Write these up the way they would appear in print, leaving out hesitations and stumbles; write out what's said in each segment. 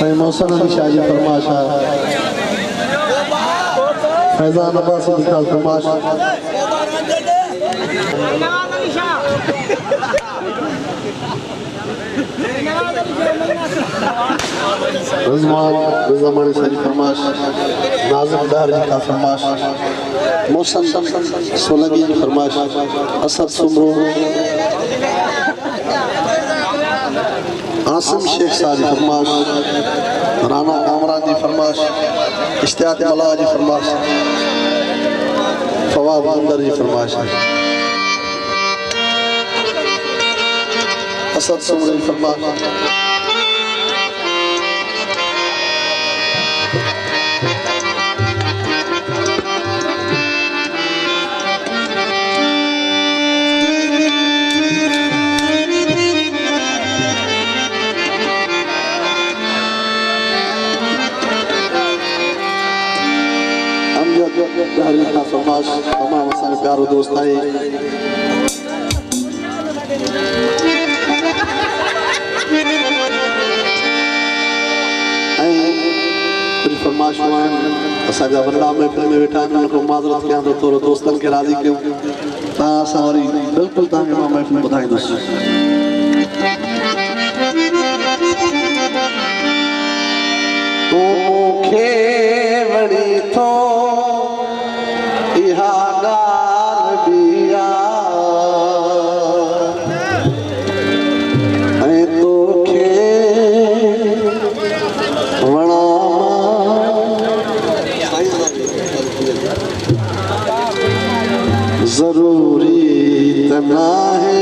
साईं मौसम अली शाह जी फरमाश फैजान अब्बास दिखाल फरमाश रज़मान रज़ामानी शाह जी फरमाश नाज़िम दार जी का फरमाश मौसम सोलंकी जी फरमाश असद सुमरो आसिम शेख साहब जी फरमाश राना कामरान जी फरमाश इश्तियाक मल्ला जी फरमाश फवाद अंदर जी फरमाश असद सुमरो जी फरमाश तमाम असांजो प्यारो दोस्त आहे फरमाइशूं आहिनि असांजा वॾा महफ़िल में वेठा आहिनि उनखां माज़रत कयां थो थोरो दोस्तनि खे राज़ी कयूं तव्हां असां वरी बिल्कुलु तव्हांखे मां महफ़िल ॿुधाईंदुसि तोखे वणी थो इहा ॻाल्हि बि आहे ऐं तोखे ज़रूरी त नाहे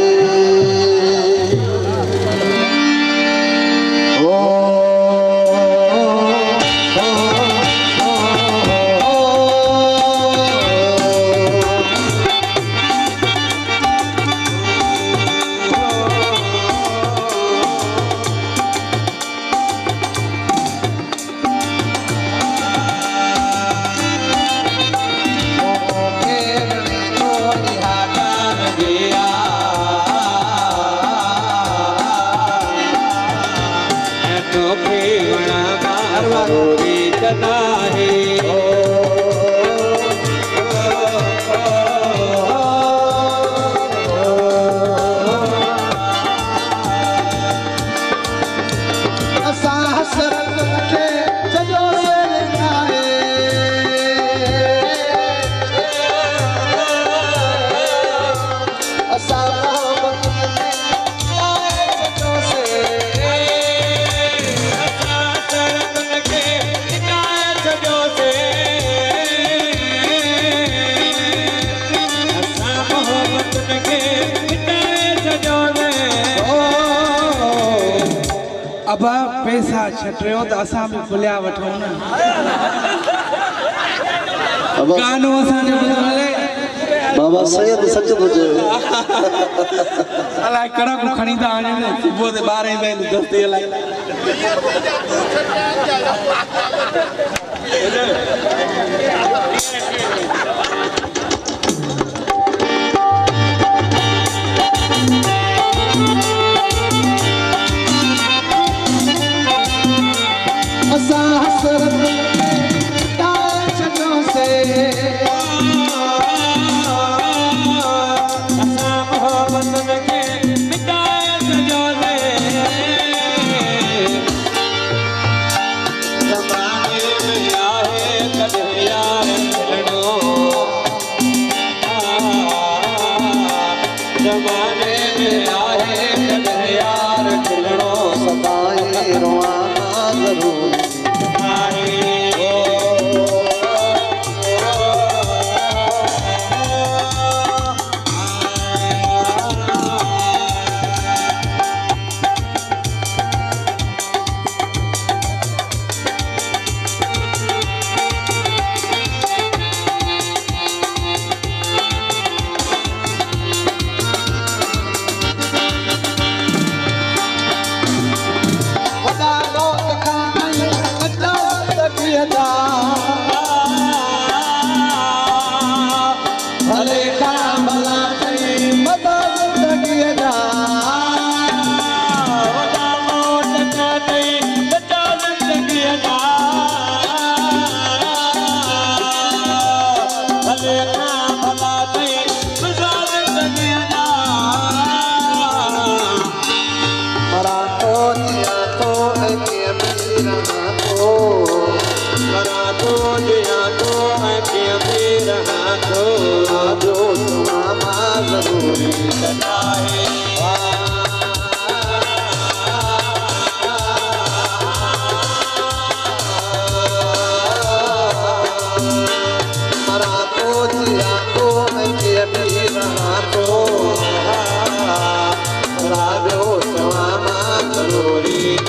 अबा पैसा छटियो त असां बि फुलिया वठूं न गानो असांजो बाबा सैयद सच थो चए अलाए कड़क खणी था वञनि सुबुह ते 12 ईंदा आहिनि दस्ते अलाए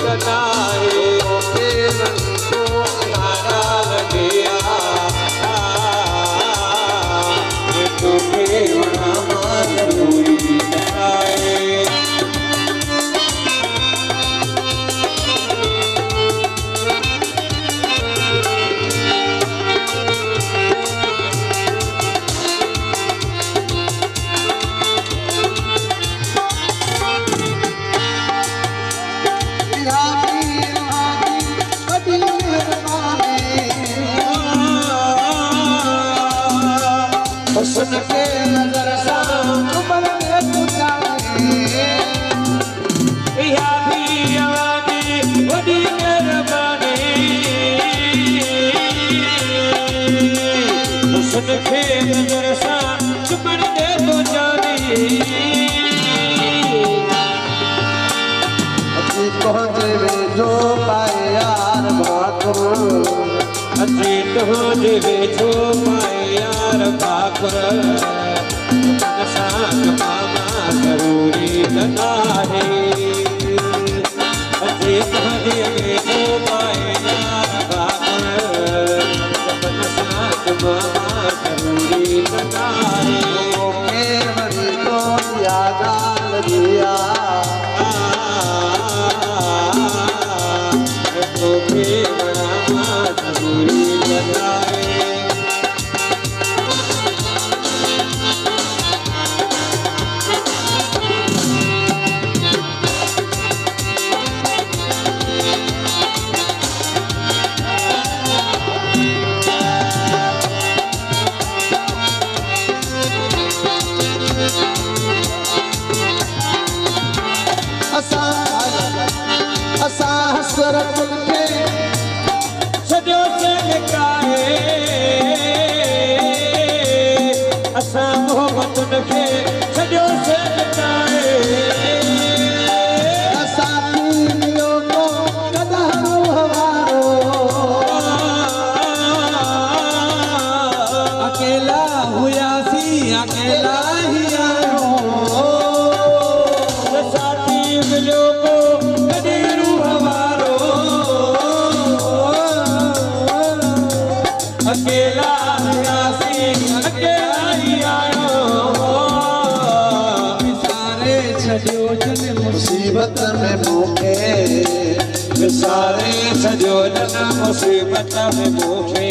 तनाए लगिया तोखे वणा ज़रूरी तनाए हुस्न के नजर सां उमर में तू जाने इहा भी आवाज़ी वॾी महिरबानी हुस्न के नजर सां उमर में तू जाने अची पहुंचे वे जो पाए यार भाकुर अची तुंहिंजे वेझो पाए यार भाकुर सां मामा ज़रूरी न आहे अची तुंहिंजे वेझो पाए यार भाकुर सां मामा ज़रूरी न आहे वरी तो याद लगिया तोखे वणा ज़रूरी न आहे असां हसरत खे सॼो चहकाए असां मोहबतुनि खे सॼो चहकाए असां थी वियो तो कदहरो हवारो अकेला हुयासीं अकेला ही आयो साथी मिलियो को कॾहिं हवारो अकेला हुयासीं अकेला ही आयो विसारे छॾियो जन मुसीबत में मूंखे विसारे सॼो जन मुसीबत में मूंखे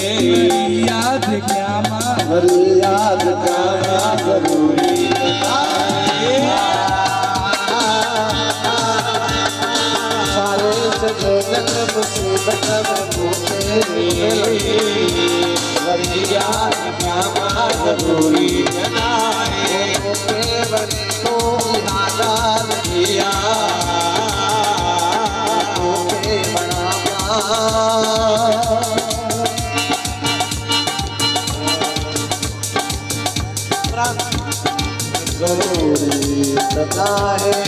यादि कयां मां वरी याद करणु ज़रूरी आहे सारे सॼो जन मुसीबत में मूंखे वरी याद कयां ज़रूरी न आहे मूंखे वरी तो याद लगिया मूंखे बणावा ज़रूरी सदा है